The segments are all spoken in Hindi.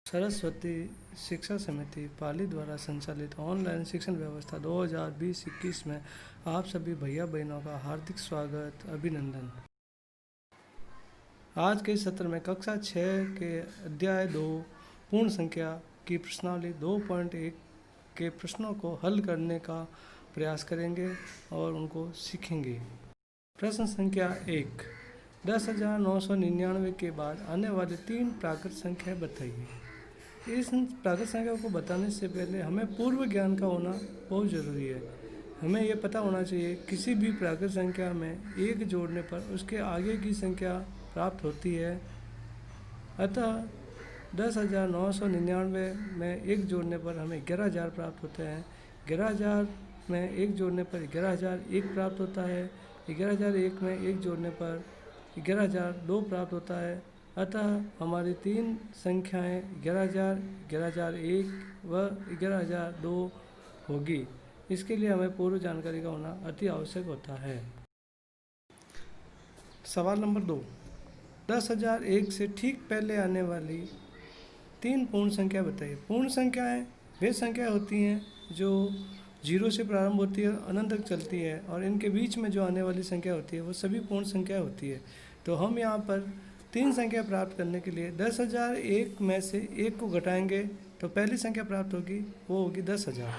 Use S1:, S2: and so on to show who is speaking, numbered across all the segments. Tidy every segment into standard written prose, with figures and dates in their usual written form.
S1: सरस्वती शिक्षा समिति पाली द्वारा संचालित ऑनलाइन शिक्षण व्यवस्था 2020-21 में आप सभी भैया बहनों का हार्दिक स्वागत, अभिनंदन। आज के सत्र में कक्षा 6 के अध्याय 2 पूर्ण संख्या की प्रश्नावली 2.1 के प्रश्नों को हल करने का प्रयास करेंगे और उनको सीखेंगे। प्रश्न संख्या 1, 10,999 के बाद आने वाली 3 प्राकृत संख्या बताइए। इस प्राकृत संख्या को बताने से पहले हमें पूर्व ज्ञान का होना बहुत ज़रूरी है। हमें यह पता होना चाहिए किसी भी प्राकृत संख्या में एक जोड़ने पर उसके आगे की संख्या प्राप्त होती है। अतः 10,999 में एक जोड़ने पर हमें 11,000 प्राप्त होते हैं। 11,000 में एक जोड़ने पर 11,001 प्राप्त होता है। 11,001 में एक जोड़ने पर 11,002 प्राप्त होता है। अतः हमारी 3 संख्याएं 11,000, 11,001 व 11,002 होगी। इसके लिए हमें पूर्व जानकारी का होना अति आवश्यक होता है। सवाल नंबर 2, 10,001 से ठीक पहले आने वाली 3 पूर्ण संख्या बताइए। पूर्ण संख्याएं वे संख्या होती हैं जो 0 से प्रारंभ होती है और अनंत तक चलती है, और इनके बीच में जो आने वाली संख्या होती है वो सभी पूर्ण संख्या होती है। तो हम यहाँ पर 3 संख्या प्राप्त करने के लिए 10,001 में से 1 को घटाएंगे तो पहली संख्या प्राप्त होगी, वो होगी 10,000।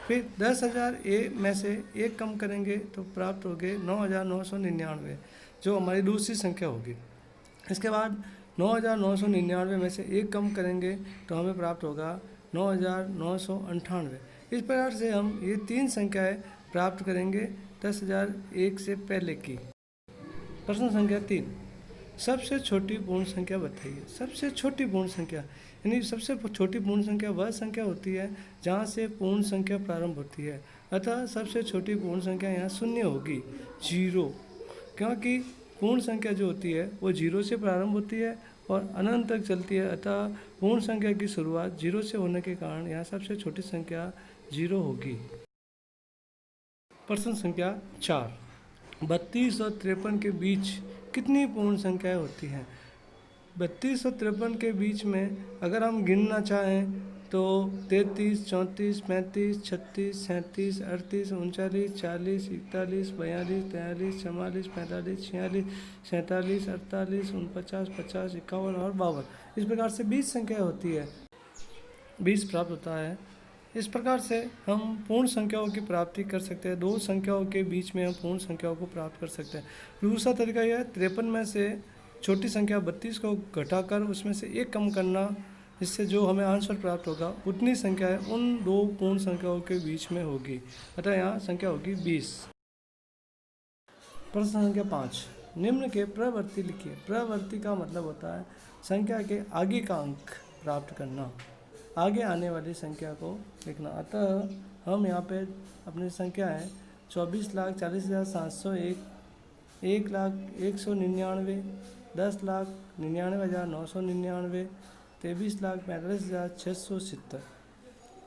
S1: फिर 10,000 में से 1 कम करेंगे तो प्राप्त होगी 9,999, जो हमारी दूसरी संख्या होगी। इसके बाद 9,999 में से 1 कम करेंगे तो हमें प्राप्त होगा 9,998। इस प्रकार से हम ये 3 संख्याएं प्राप्त करेंगे 10,001 से पहले की। प्रश्न संख्या 3, सबसे छोटी पूर्ण संख्या बताइए। सबसे छोटी पूर्ण संख्या यानी सबसे छोटी पूर्ण संख्या वह संख्या होती है जहाँ से पूर्ण संख्या प्रारंभ होती है। अतः सबसे छोटी पूर्ण संख्या यहाँ 0 होगी, 0, क्योंकि पूर्ण संख्या जो होती है वो 0 से प्रारंभ होती है और अनंत तक चलती है। अतः पूर्ण संख्या की शुरुआत 0 से होने के कारण यहाँ सबसे छोटी संख्या 0 होगी। प्रश्न संख्या 4, 32 और 53 के बीच कितनी पूर्ण संख्याएं होती हैं। 32 और 53 के बीच में अगर हम गिनना चाहें तो 33, 34, 35, 36, 37, 38, 39, 40, 41, 42, 43, 44, 45, 46, 47, 48, 49, 50, 51 और 52। इस प्रकार से 20 संख्या होती है, 20 प्राप्त होता है। इस प्रकार से हम पूर्ण संख्याओं की प्राप्ति कर सकते हैं। 2 संख्याओं के बीच में हम पूर्ण संख्याओं को प्राप्त कर सकते हैं। दूसरा तरीका यह है 53 में से छोटी संख्या 32 को घटाकर उसमें से 1 कम करना, इससे जो हमें आंसर प्राप्त होगा उतनी संख्याएं उन 2 पूर्ण संख्याओं के बीच में होगी। अतः यहाँ संख्या होगी 20। प्रश्न संख्या 5, निम्न के प्रवर्ती लिखिए। प्रवर्ती का मतलब होता है संख्या के आगे का अंक प्राप्त करना, आगे आने वाली संख्या को लिखना। अतः हम यहाँ पे अपनी संख्या है 24,40,701, 1,01,199, 10,99,999, 23,45,670।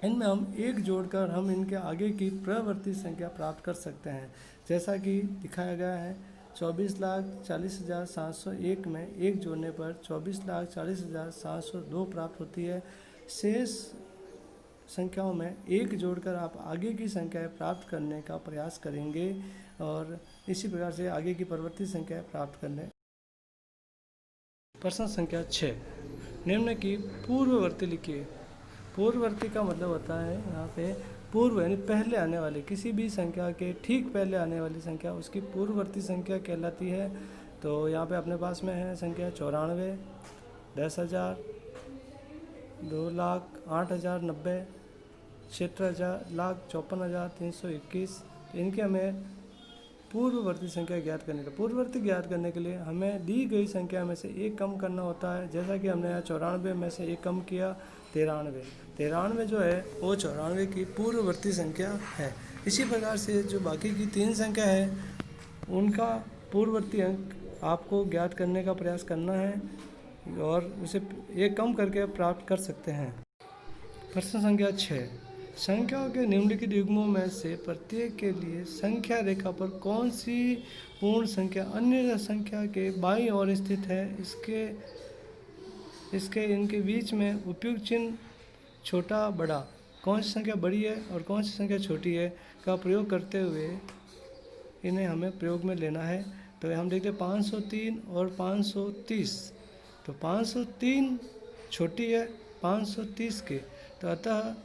S1: इनमें हम 1 जोड़कर हम इनके आगे की प्रवर्ती संख्या प्राप्त कर सकते हैं, जैसा कि दिखाया गया है। 24,40,701 में 1 जोड़ने पर 24,40,702 प्राप्त होती है। शेष संख्याओं में 1 जोड़कर आप आगे की संख्याएं प्राप्त करने का प्रयास करेंगे और इसी प्रकार से आगे की परिवर्ती संख्याएं प्राप्त करने। प्रश्न संख्या 6, निम्न की पूर्ववर्ती लिखिए। पूर्ववर्ती का मतलब होता है यहाँ पे पूर्व यानी पहले आने वाली, किसी भी संख्या के ठीक पहले आने वाली संख्या उसकी पूर्ववर्ती संख्या कहलाती है। तो यहाँ पे अपने पास में है संख्या 94, 10,000, 2,08,090, 76,54,321। इनके हमें पूर्ववर्ती संख्या ज्ञात करने का पूर्ववर्ती ज्ञात करने के लिए हमें दी गई संख्या में से 1 कम करना होता है, जैसा कि हमने यहाँ 94 में से 1 कम किया 93 जो है वो 94 की पूर्ववर्ती संख्या है। इसी प्रकार से जो बाकी की 3 संख्या है उनका पूर्ववर्ती अंक आपको ज्ञात करने का प्रयास करना है और उसे 1 कम करके प्राप्त कर सकते हैं। प्रश्न संख्या 6, संख्याओं के निम्नलिखित युग्मों में से प्रत्येक के लिए संख्या रेखा पर कौन सी पूर्ण संख्या अन्य संख्या के बाईं ओर स्थित है, इसके इनके बीच में उपयुक्त चिन्ह छोटा बड़ा, कौन सी संख्या बड़ी है और कौन सी संख्या छोटी है का प्रयोग करते हुए इन्हें हमें प्रयोग में लेना है। तो हम देखते हैं 503 और 530। तो 503 छोटी है 530 के, तो अतः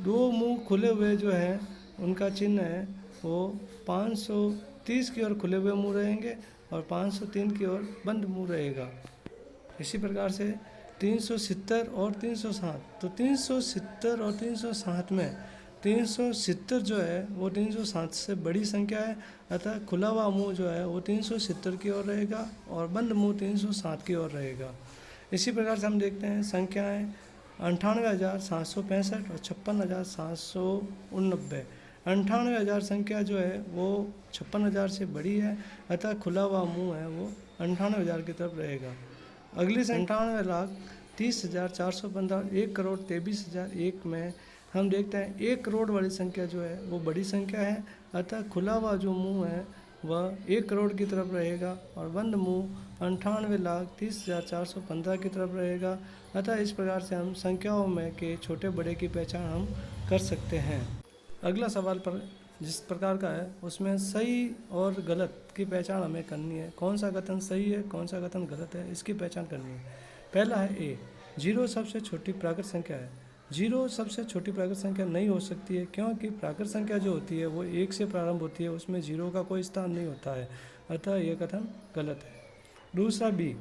S1: दो मुंह खुले हुए जो है उनका चिन्ह है वो 530 की ओर खुले हुए मुंह रहेंगे और 503 की ओर बंद मुंह रहेगा। इसी प्रकार से 370 और 360। तो 370 और 360 में 370 जो है वो 360 से बड़ी संख्या है, अतः खुला हुआ मुंह जो है वो 370 की ओर रहेगा और बंद मुंह 360 की ओर रहेगा। इसी प्रकार से हम देखते हैं संख्याएं 98,765 और 56,789। 98,000 संख्या जो है वो 56,000 से बड़ी है, अतः खुला हुआ मुंह है वो 98,000 की तरफ रहेगा। अगली संख्या 98,30,415, 1,23,001 में हम देखते हैं 1 करोड़ वाली संख्या जो है वो बड़ी संख्या है, अतः खुला हुआ जो मुंह है वह 1 करोड़ की तरफ रहेगा और बंद मुंह 98,30,415 की तरफ रहेगा। अतः इस प्रकार से हम संख्याओं में के छोटे बड़े की पहचान हम कर सकते हैं। अगला सवाल पर जिस प्रकार का है उसमें सही और गलत की पहचान हमें करनी है। कौन सा कथन सही है, कौन सा कथन गलत है, इसकी पहचान करनी है। पहला है ए, 0 सबसे छोटी प्राकृत संख्या है। 0 सबसे छोटी प्राकृत संख्या नहीं हो सकती है, क्योंकि प्राकृत संख्या जो होती है वो 1 से प्रारंभ होती है, उसमें 0 का कोई स्थान नहीं होता है, अतः यह कथन गलत है। दूसरा बी,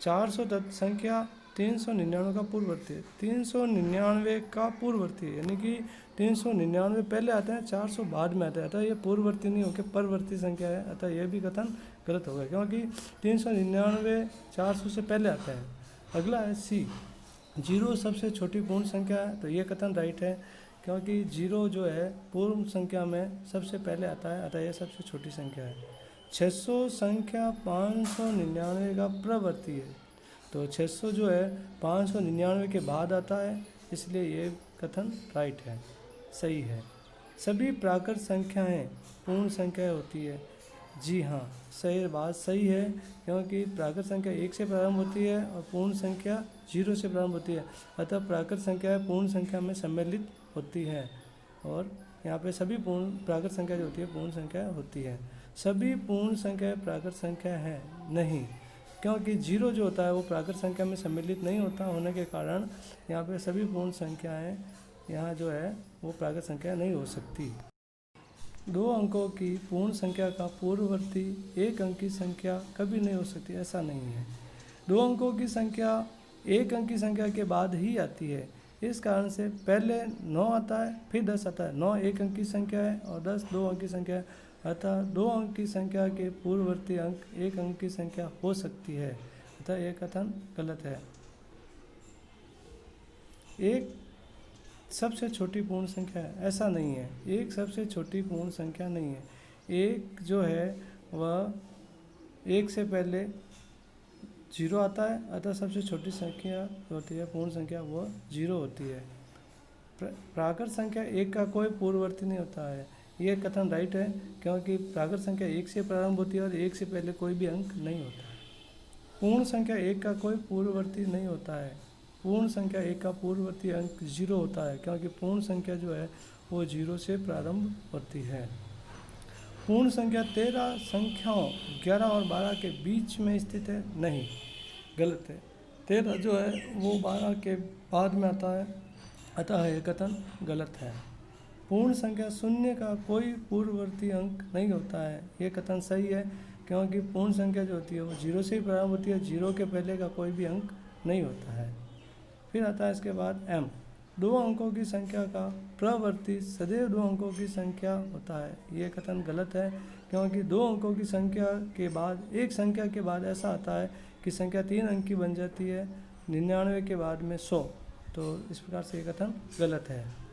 S1: 400 संख्या 399 का पूर्ववर्ती है। 399 का पूर्ववर्ती है, यानी कि 399 पहले आते हैं, 400 बाद में आता है, अतः यह पूर्ववर्ती नहीं होकर परवर्ती संख्या है, अतः यह भी कथन गलत होगा, क्योंकि 399 400 से पहले आता है। अगला है सी, 0 सबसे छोटी पूर्ण संख्या है। तो ये कथन राइट है, क्योंकि 0 जो है पूर्ण संख्या में सबसे पहले आता है, अतः यह सबसे छोटी संख्या है। 600 संख्या 599 का प्रवर्ती है। तो 600 जो है 599 के बाद आता है, इसलिए ये कथन राइट है, सही है। सभी प्राकृत संख्याएं पूर्ण संख्या होती है। जी हाँ, सही बात सही है, क्योंकि प्राकृत संख्या 1 से प्रारंभ होती है और पूर्ण संख्या 0 से प्रारंभ होती है, अतः प्राकृत संख्याएं पूर्ण संख्या में सम्मिलित होती हैं और यहाँ पे सभी पूर्ण प्राकृत संख्या जो होती है पूर्ण संख्या होती है। सभी पूर्ण संख्याएं प्राकृत संख्या है नहीं, क्योंकि 0 जो होता है वो प्राकृत संख्या में सम्मिलित नहीं होता होने के कारण यहाँ पे सभी पूर्ण संख्याएं यहाँ जो है वो प्राकृत संख्या नहीं हो सकती। 2 अंकों की पूर्ण संख्या का पूर्ववर्ती 1 अंक की संख्या कभी नहीं हो सकती, ऐसा नहीं है। 2 अंकों की संख्या 1 अंक की संख्या के बाद ही आती है, इस कारण से पहले 9 आता है फिर 10 आता है। 9 1 अंक की संख्या है और 10 2 अंक की संख्या है, अतः 2 अंक की संख्या के पूर्ववर्ती अंक 1 अंक की संख्या हो सकती है, अतः यह कथन गलत है। 1 सबसे छोटी पूर्ण संख्या है, ऐसा नहीं है। 1 सबसे छोटी पूर्ण संख्या नहीं है। 1 जो है वह 1 से पहले 0 आता है, अतः सबसे छोटी संख्या होती है पूर्ण संख्या वह 0 होती है। प्राकृत संख्या 1 का कोई पूर्ववर्ती नहीं होता है, यह कथन राइट है, क्योंकि प्राकृत संख्या 1 से प्रारंभ होती है और 1 से पहले कोई भी अंक नहीं होता है। पूर्ण संख्या 1 का कोई पूर्ववर्ती नहीं होता है। पूर्ण संख्या 1 का पूर्ववर्ती अंक 0 होता है, क्योंकि पूर्ण संख्या जो है वो 0 से प्रारंभ होती है। पूर्ण संख्या 13 संख्याओं 11 और 12 के बीच में स्थित है, नहीं, गलत है। 13 जो है वो 12 के बाद में आता है, अतः यह कथन गलत है। पूर्ण संख्या 0 का कोई पूर्ववर्ती अंक नहीं होता है, यह कथन सही है, क्योंकि पूर्ण संख्या जो होती है वो 0 से ही प्रारंभ होती है, 0 के पहले का कोई भी अंक नहीं होता है। फिर आता है इसके बाद m, 2 अंकों की संख्या का प्रवर्ती सदैव 2 अंकों की संख्या होता है, ये कथन गलत है, क्योंकि 2 अंकों की संख्या के बाद एक संख्या के बाद ऐसा आता है कि संख्या 3 अंक की बन जाती है, 99 के बाद में 100, तो इस प्रकार से ये कथन गलत है।